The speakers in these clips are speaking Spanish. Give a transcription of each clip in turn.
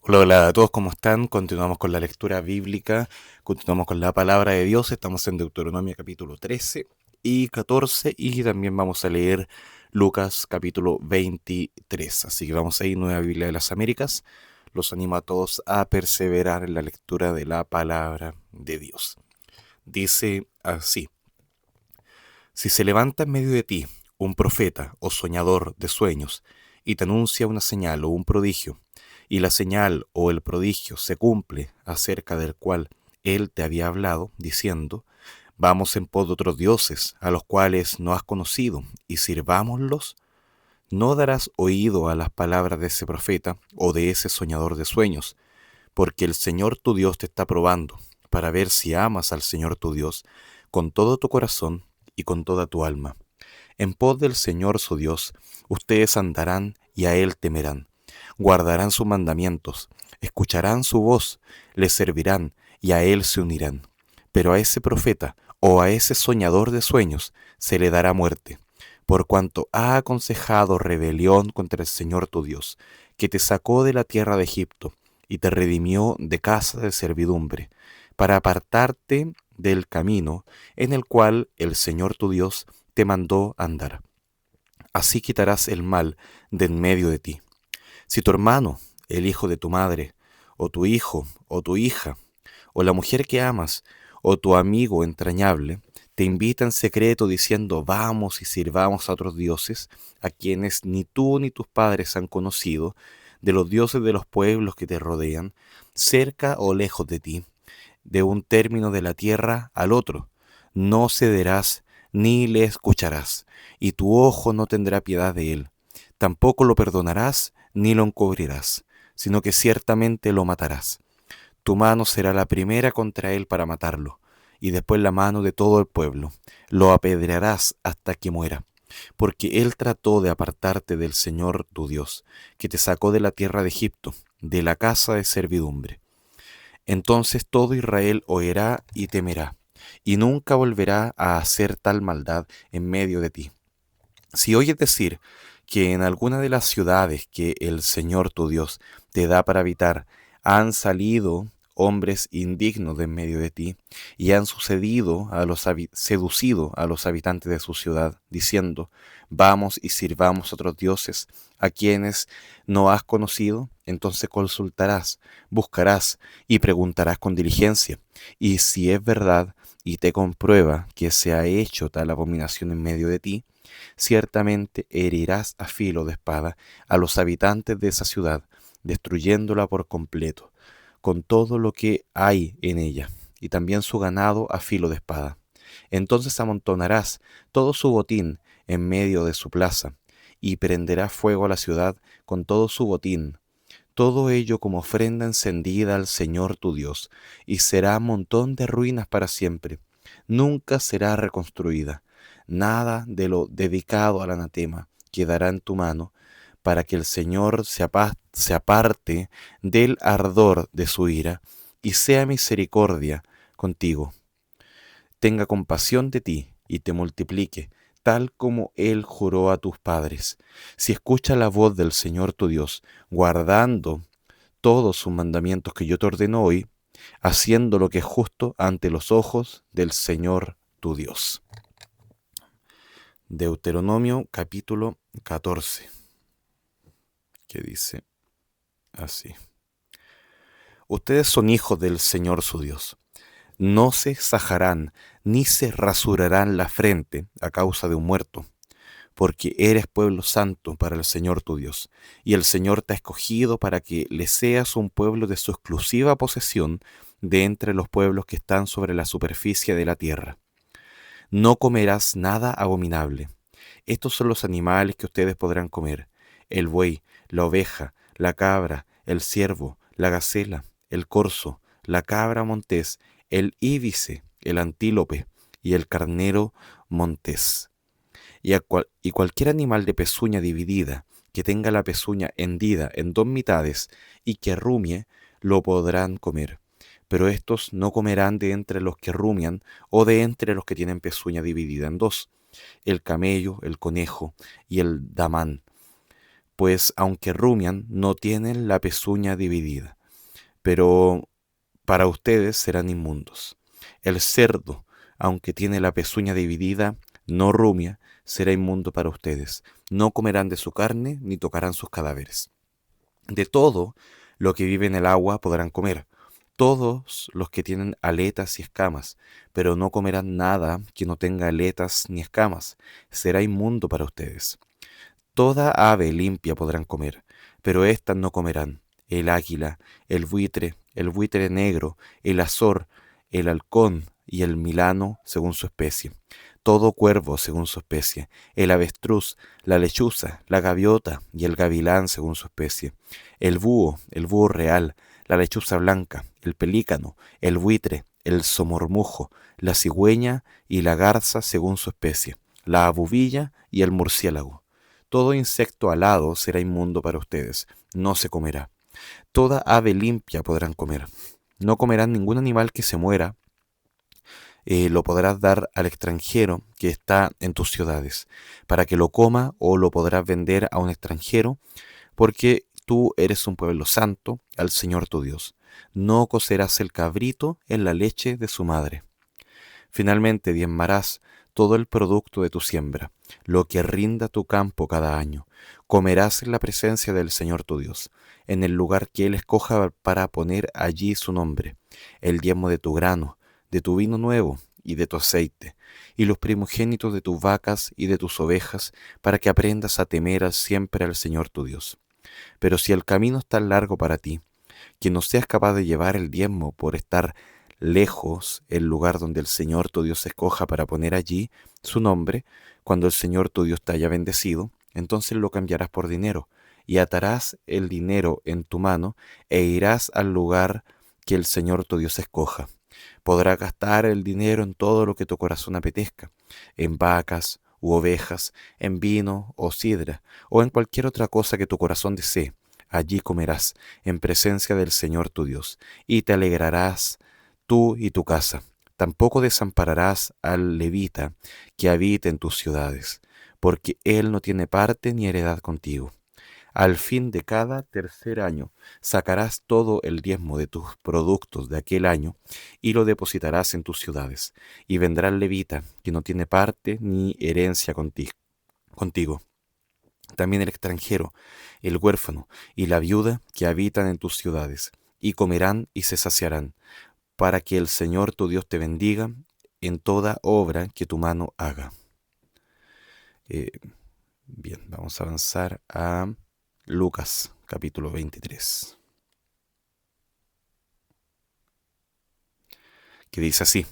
Hola, hola a todos, ¿cómo están? Continuamos con la lectura bíblica, continuamos con la palabra de Dios, estamos en Deuteronomio capítulo 13 y 14 y también vamos a leer Lucas capítulo 23. Así que vamos a ir Nueva Biblia de las Américas. Los animo a todos a perseverar en la lectura de la palabra de Dios. Dice así: si se levanta en medio de ti un profeta o soñador de sueños y te anuncia una señal o un prodigio, y la señal o el prodigio se cumple acerca del cual él te había hablado, diciendo, vamos en pos de otros dioses, a los cuales no has conocido, y sirvámoslos, no darás oído a las palabras de ese profeta o de ese soñador de sueños, porque el Señor tu Dios te está probando, para ver si amas al Señor tu Dios con todo tu corazón y con toda tu alma. En pos del Señor su Dios, ustedes andarán y a Él temerán. Guardarán sus mandamientos, escucharán su voz, le servirán y a Él se unirán. Pero a ese profeta o a ese soñador de sueños se le dará muerte, por cuanto ha aconsejado rebelión contra el Señor tu Dios, que te sacó de la tierra de Egipto y te redimió de casa de servidumbre, para apartarte del camino en el cual el Señor tu Dios te mandó andar. Así quitarás el mal de en medio de ti. Si tu hermano, el hijo de tu madre, o tu hijo, o tu hija, o la mujer que amas, o tu amigo entrañable, te invita en secreto diciendo, vamos y sirvamos a otros dioses, a quienes ni tú ni tus padres han conocido, de los dioses de los pueblos que te rodean, cerca o lejos de ti, de un término de la tierra al otro, no cederás ni le escucharás, y tu ojo no tendrá piedad de él. Tampoco lo perdonarás ni lo encubrirás, sino que ciertamente lo matarás. Tu mano será la primera contra él para matarlo, y después la mano de todo el pueblo. Lo apedrearás hasta que muera, porque él trató de apartarte del Señor tu Dios, que te sacó de la tierra de Egipto, de la casa de servidumbre. Entonces todo Israel oirá y temerá, y nunca volverá a hacer tal maldad en medio de ti. Si oyes decir que en alguna de las ciudades que el Señor tu Dios te da para habitar han salido hombres indignos de en medio de ti y han seducido a los habitantes de su ciudad, diciendo, vamos y sirvamos a otros dioses a quienes no has conocido, entonces consultarás, buscarás y preguntarás con diligencia, y si es verdad y te comprueba que se ha hecho tal abominación en medio de ti, ciertamente herirás a filo de espada a los habitantes de esa ciudad, destruyéndola por completo, con todo lo que hay en ella, y también su ganado a filo de espada. Entonces amontonarás todo su botín en medio de su plaza, y prenderás fuego a la ciudad con todo su botín, todo ello como ofrenda encendida al Señor tu Dios, y será montón de ruinas para siempre. Nunca será reconstruida. Nada de lo dedicado al anatema quedará en tu mano, para que el Señor se aparte del ardor de su ira, y sea misericordia contigo. Tenga compasión de ti y te multiplique, tal como Él juró a tus padres. Si escuchas la voz del Señor tu Dios, guardando todos sus mandamientos que yo te ordeno hoy, haciendo lo que es justo ante los ojos del Señor tu Dios. Deuteronomio capítulo 14, que dice así. Ustedes son hijos del Señor su Dios. No se sajarán ni se rasurarán la frente a causa de un muerto, porque eres pueblo santo para el Señor tu Dios, y el Señor te ha escogido para que le seas un pueblo de su exclusiva posesión de entre los pueblos que están sobre la superficie de la tierra. No comerás nada abominable. Estos son los animales que ustedes podrán comer: el buey, la oveja, la cabra, el ciervo, la gacela, el corzo, la cabra montés, el íbice, el antílope y el carnero montés. Y cualquier animal de pezuña dividida, que tenga la pezuña hendida en dos mitades y que rumie, lo podrán comer. Pero estos no comerán de entre los que rumian o de entre los que tienen pezuña dividida en dos: el camello, el conejo y el damán, pues aunque rumian, no tienen la pezuña dividida. pero para ustedes serán inmundos. El cerdo, aunque tiene la pezuña dividida, no rumia, será inmundo para ustedes. No comerán de su carne, ni tocarán sus cadáveres. De todo lo que vive en el agua podrán comer, todos los que tienen aletas y escamas, pero no comerán nada que no tenga aletas ni escamas, será inmundo para ustedes. Toda ave limpia podrán comer, pero éstas no comerán: el águila, el buitre negro, el azor, el halcón y el milano según su especie. Todo cuervo según su especie, el avestruz, la lechuza, la gaviota y el gavilán según su especie. El búho real, la lechuza blanca, el pelícano, el buitre, el somormujo, la cigüeña y la garza según su especie, la abubilla y el murciélago. Todo insecto alado será inmundo para ustedes, no se comerá. Toda ave limpia podrán comer. No comerán ningún animal que se muera, lo podrás dar al extranjero que está en tus ciudades, para que lo coma, o lo podrás vender a un extranjero, porque tú eres un pueblo santo al Señor tu Dios. No cocerás el cabrito en la leche de su madre. Finalmente diezmarás todo el producto de tu siembra, lo que rinda tu campo cada año. Comerás en la presencia del Señor tu Dios, en el lugar que Él escoja para poner allí su nombre, el diezmo de tu grano, de tu vino nuevo y de tu aceite, y los primogénitos de tus vacas y de tus ovejas, para que aprendas a temer siempre al Señor tu Dios. Pero si el camino es tan largo para ti, que no seas capaz de llevar el diezmo por estar lejos el lugar donde el Señor tu Dios escoja para poner allí su nombre, cuando el Señor tu Dios te haya bendecido, entonces lo cambiarás por dinero, y atarás el dinero en tu mano, e irás al lugar que el Señor tu Dios escoja. Podrás gastar el dinero en todo lo que tu corazón apetezca, en vacas u ovejas, en vino o sidra, o en cualquier otra cosa que tu corazón desee. Allí comerás, en presencia del Señor tu Dios, y te alegrarás tú y tu casa. Tampoco desampararás al levita que habita en tus ciudades, porque él no tiene parte ni heredad contigo. Al fin de cada tercer año sacarás todo el diezmo de tus productos de aquel año y lo depositarás en tus ciudades, y vendrá el levita que no tiene parte ni herencia contigo. También el extranjero, el huérfano y la viuda que habitan en tus ciudades, y comerán y se saciarán, para que el Señor tu Dios te bendiga en toda obra que tu mano haga. Bien, vamos a avanzar a Lucas, capítulo 23, que dice así: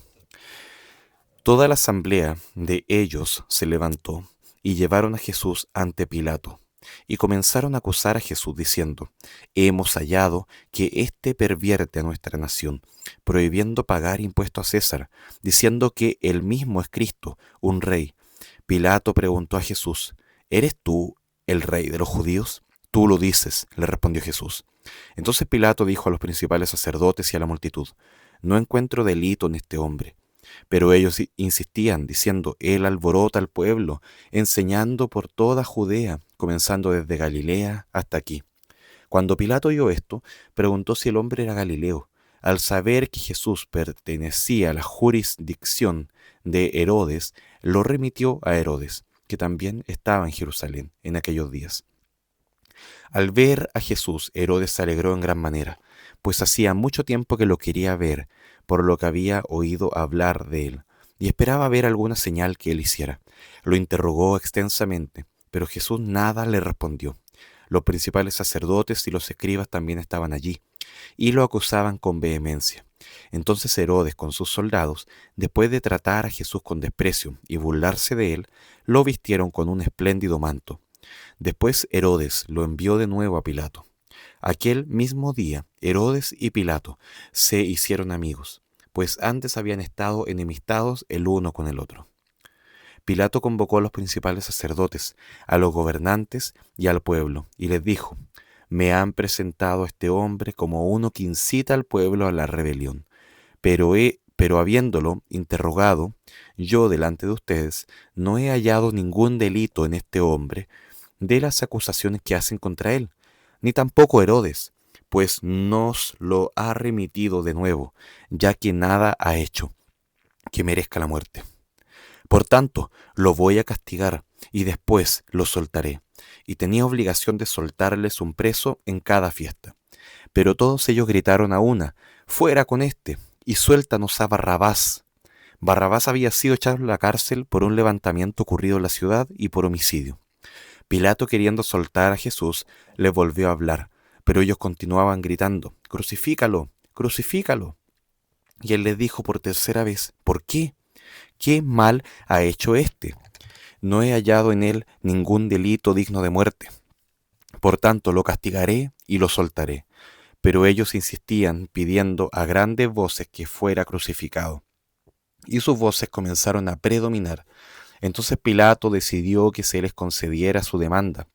Toda la asamblea de ellos se levantó y llevaron a Jesús ante Pilato, y comenzaron a acusar a Jesús diciendo: Hemos hallado que éste pervierte a nuestra nación, prohibiendo pagar impuesto a César, diciendo que él mismo es Cristo, un rey. Pilato preguntó a Jesús: ¿Eres tú el rey de los judíos? Tú lo dices, le respondió Jesús. Entonces Pilato dijo a los principales sacerdotes y a la multitud: No encuentro delito en este hombre. Pero ellos insistían, diciendo: Él alborota al pueblo, enseñando por toda Judea, comenzando desde Galilea hasta aquí. Cuando Pilato oyó esto, preguntó si el hombre era Galileo. Al saber que Jesús pertenecía a la jurisdicción de Herodes, lo remitió a Herodes, que también estaba en Jerusalén en aquellos días. Al ver a Jesús, Herodes se alegró en gran manera, pues hacía mucho tiempo que lo quería ver, por lo que había oído hablar de él, y esperaba ver alguna señal que él hiciera. Lo interrogó extensamente, pero Jesús nada le respondió. Los principales sacerdotes y los escribas también estaban allí, y lo acusaban con vehemencia. Entonces Herodes, con sus soldados, después de tratar a Jesús con desprecio y burlarse de él, lo vistieron con un espléndido manto. Después Herodes lo envió de nuevo a Pilato. Aquel mismo día, Herodes y Pilato se hicieron amigos, pues antes habían estado enemistados el uno con el otro. Pilato convocó a los principales sacerdotes, a los gobernantes y al pueblo, y les dijo: Me han presentado a este hombre como uno que incita al pueblo a la rebelión. Pero habiéndolo interrogado yo delante de ustedes, no he hallado ningún delito en este hombre de las acusaciones que hacen contra él, ni tampoco Herodes, pues nos lo ha remitido de nuevo, ya que nada ha hecho que merezca la muerte. Por tanto, lo voy a castigar y después lo soltaré. Y tenía obligación de soltarles un preso en cada fiesta. Pero todos ellos gritaron a una: «¡Fuera con éste! Y suéltanos a Barrabás». Barrabás había sido echado a la cárcel por un levantamiento ocurrido en la ciudad y por homicidio. Pilato, queriendo soltar a Jesús, le volvió a hablar, pero ellos continuaban gritando: «¡Crucifícalo! ¡Crucifícalo!». Y él les dijo por tercera vez: «¿Por qué? ¿Qué mal ha hecho éste? No he hallado en él ningún delito digno de muerte. Por tanto, lo castigaré y lo soltaré». Pero ellos insistían, pidiendo a grandes voces que fuera crucificado. Y sus voces comenzaron a predominar. Entonces Pilato decidió que se les concediera su demanda,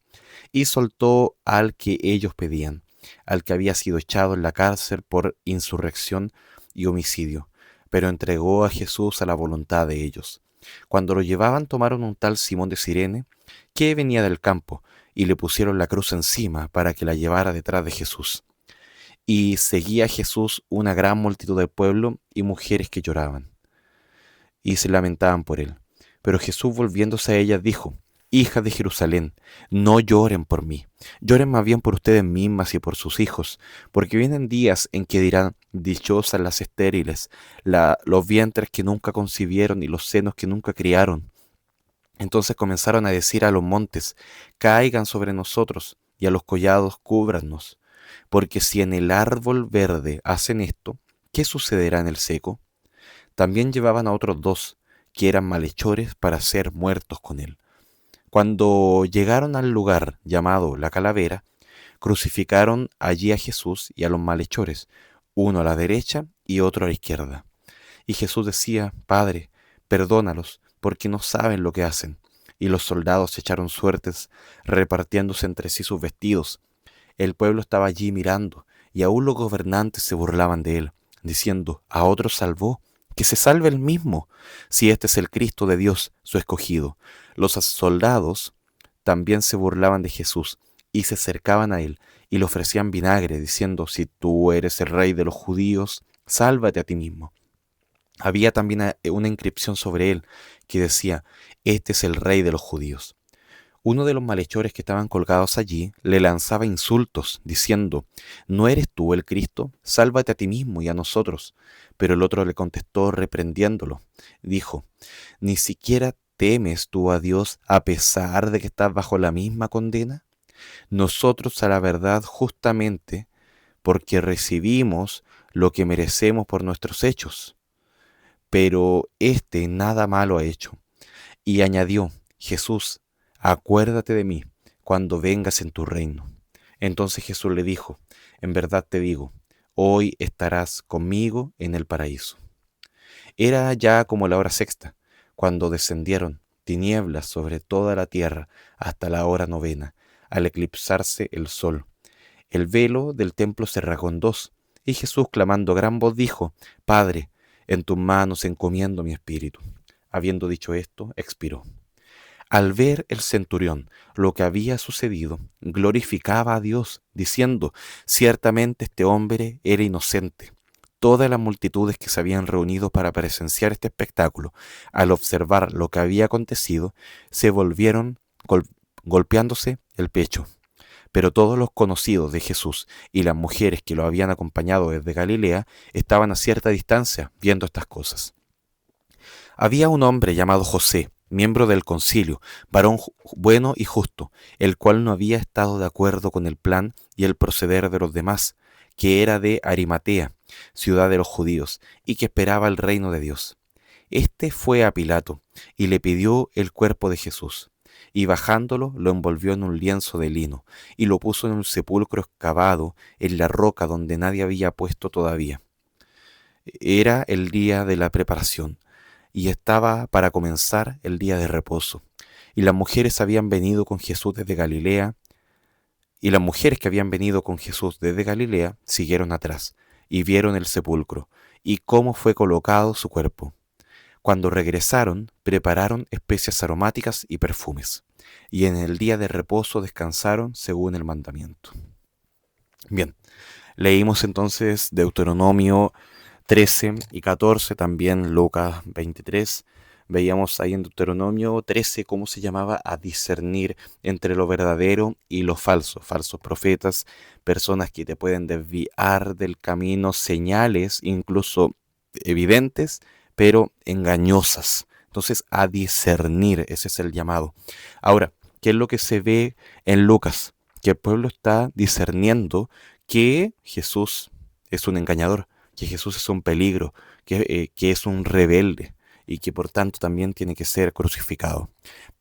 y soltó al que ellos pedían, al que había sido echado en la cárcel por insurrección y homicidio, pero entregó a Jesús a la voluntad de ellos. Cuando lo llevaban, tomaron un tal Simón de Cirene, que venía del campo, y le pusieron la cruz encima para que la llevara detrás de Jesús. Y seguía a Jesús una gran multitud del pueblo y mujeres que lloraban y se lamentaban por él. Pero Jesús, volviéndose a ellas, dijo: «Hijas de Jerusalén, no lloren por mí, lloren más bien por ustedes mismas y por sus hijos, porque vienen días en que dirán: dichosas las estériles, los vientres que nunca concibieron y los senos que nunca criaron». Entonces comenzaron a decir a los montes: «Caigan sobre nosotros», y a los collados: «Cúbranos». Porque si en el árbol verde hacen esto, ¿qué sucederá en el seco? También llevaban a otros dos, que eran malhechores, para ser muertos con él. Cuando llegaron al lugar llamado la Calavera, crucificaron allí a Jesús y a los malhechores, uno a la derecha y otro a la izquierda. Y Jesús decía: «Padre, perdónalos, porque no saben lo que hacen». Y los soldados echaron suertes, repartiéndose entre sí sus vestidos. El pueblo estaba allí mirando, y aún los gobernantes se burlaban de él, diciendo: «A otro salvó, que se salve él mismo, si este es el Cristo de Dios, su escogido». Los soldados también se burlaban de Jesús, y se acercaban a él, y le ofrecían vinagre, diciendo: «Si tú eres el rey de los judíos, sálvate a ti mismo». Había también una inscripción sobre él que decía: «Este es el rey de los judíos». Uno de los malhechores que estaban colgados allí le lanzaba insultos, diciendo: «¿No eres tú el Cristo? Sálvate a ti mismo y a nosotros». Pero el otro le contestó, reprendiéndolo. Dijo: «¿Ni siquiera temes tú a Dios, a pesar de que estás bajo la misma condena? Nosotros, a la verdad, justamente, porque recibimos lo que merecemos por nuestros hechos. Pero éste nada malo ha hecho». Y añadió: «Jesús, acuérdate de mí cuando vengas en tu reino». Entonces Jesús le dijo: «En verdad te digo, hoy estarás conmigo en el paraíso». Era ya como la hora sexta, cuando descendieron tinieblas sobre toda la tierra hasta la hora novena, al eclipsarse el sol. El velo del templo se rasgó en dos, y Jesús, clamando a gran voz, dijo: «Padre, en tus manos encomiendo mi espíritu». Habiendo dicho esto, expiró. Al ver el centurión lo que había sucedido, glorificaba a Dios, diciendo: «Ciertamente este hombre era inocente». Todas las multitudes que se habían reunido para presenciar este espectáculo, al observar lo que había acontecido, se volvieron golpeándose el pecho. Pero todos los conocidos de Jesús y las mujeres que lo habían acompañado desde Galilea estaban a cierta distancia viendo estas cosas. Había un hombre llamado José, miembro del concilio, varón bueno y justo, el cual no había estado de acuerdo con el plan y el proceder de los demás, que era de Arimatea, ciudad de los judíos, y que esperaba el reino de Dios. Este fue a Pilato y le pidió el cuerpo de Jesús, y bajándolo lo envolvió en un lienzo de lino, y lo puso en un sepulcro excavado en la roca donde nadie había puesto todavía. Era el día de la preparación, y estaba para comenzar el día de reposo. Y las mujeres habían venido con Jesús desde Galilea, y las mujeres que habían venido con Jesús desde Galilea siguieron atrás, y vieron el sepulcro, y cómo fue colocado su cuerpo. Cuando regresaron, prepararon especias aromáticas y perfumes, y en el día de reposo descansaron según el mandamiento. Bien, leímos entonces Deuteronomio 13 y 14, también Lucas 23. Veíamos ahí en Deuteronomio 13 cómo se llamaba a discernir entre lo verdadero y lo falso. Falsos profetas, personas que te pueden desviar del camino, señales incluso evidentes, pero engañosas. Entonces, a discernir, ese es el llamado. Ahora, ¿qué es lo que se ve en Lucas? Que el pueblo está discerniendo que Jesús es un engañador, que Jesús es un peligro, que es un rebelde y que por tanto también tiene que ser crucificado.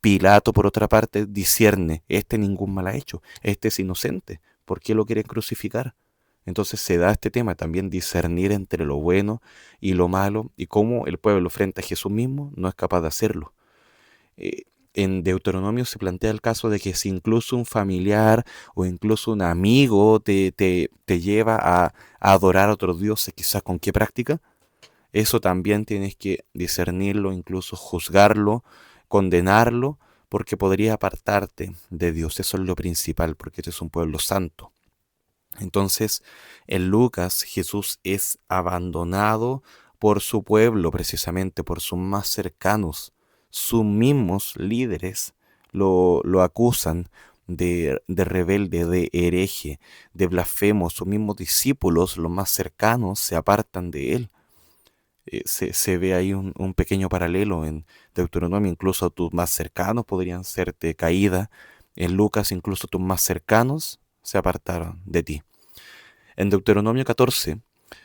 Pilato, por otra parte, discierne, este ningún mal ha hecho, este es inocente, ¿por qué lo quieren crucificar? Entonces se da este tema también, discernir entre lo bueno y lo malo, y cómo el pueblo frente a Jesús mismo no es capaz de hacerlo. Eh, en Deuteronomio se plantea el caso de que si incluso un familiar o incluso un amigo te lleva a adorar a otros dioses, quizás con qué práctica, eso también tienes que discernirlo, incluso juzgarlo, condenarlo, porque podría apartarte de Dios. Eso es lo principal, porque este es un pueblo santo. Entonces, en Lucas, Jesús es abandonado por su pueblo, precisamente por sus más cercanos. Sus mismos líderes lo acusan de rebelde, de hereje, de blasfemo. Sus mismos discípulos, los más cercanos, se apartan de él. Se ve ahí un pequeño paralelo en Deuteronomio. Incluso tus más cercanos podrían serte caída. En Lucas, incluso tus más cercanos se apartaron de ti. En Deuteronomio 14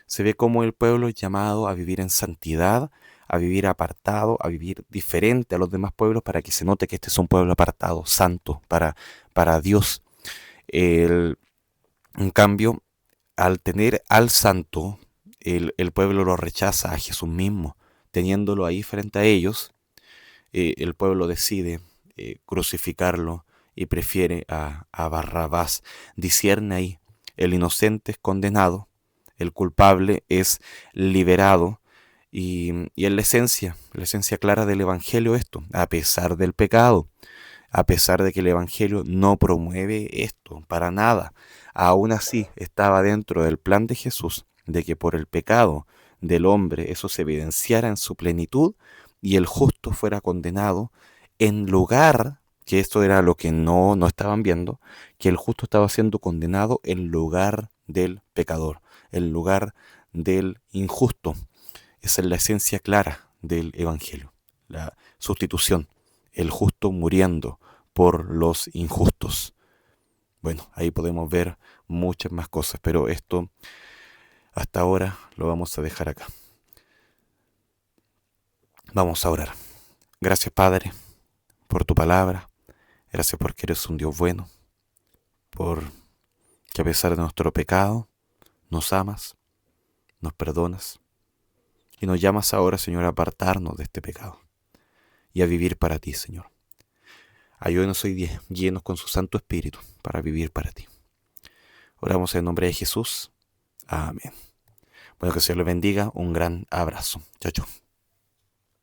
se ve cómo el pueblo es llamado a vivir en santidad, a vivir apartado, a vivir diferente a los demás pueblos, para que se note que este es un pueblo apartado, santo, para Dios. El- en cambio, al tener al santo, el pueblo lo rechaza a Jesús mismo. Teniéndolo ahí frente a ellos, el pueblo decide crucificarlo y prefiere a Barrabás. Discierne ahí, el inocente es condenado, el culpable es liberado, y es la esencia clara del Evangelio esto, a pesar del pecado, a pesar de que el Evangelio no promueve esto para nada. Aún así estaba dentro del plan de Jesús de que por el pecado del hombre eso se evidenciara en su plenitud y el justo fuera condenado, en lugar, que esto era lo que no estaban viendo, que el justo estaba siendo condenado en lugar del pecador, en lugar del injusto. Esa es la esencia clara del Evangelio, la sustitución, el justo muriendo por los injustos. Bueno, ahí podemos ver muchas más cosas, pero esto hasta ahora lo vamos a dejar acá. Vamos a orar. Gracias, Padre, por tu palabra. Gracias porque eres un Dios bueno, por que a pesar de nuestro pecado nos amas, nos perdonas y nos llamas ahora, Señor, a apartarnos de este pecado y a vivir para ti, Señor. Ayúdenos hoy día, llenos con su Santo Espíritu para vivir para ti. Oramos en el nombre de Jesús. Amén. Bueno, que el Señor les bendiga. Un gran abrazo. Chao, chao.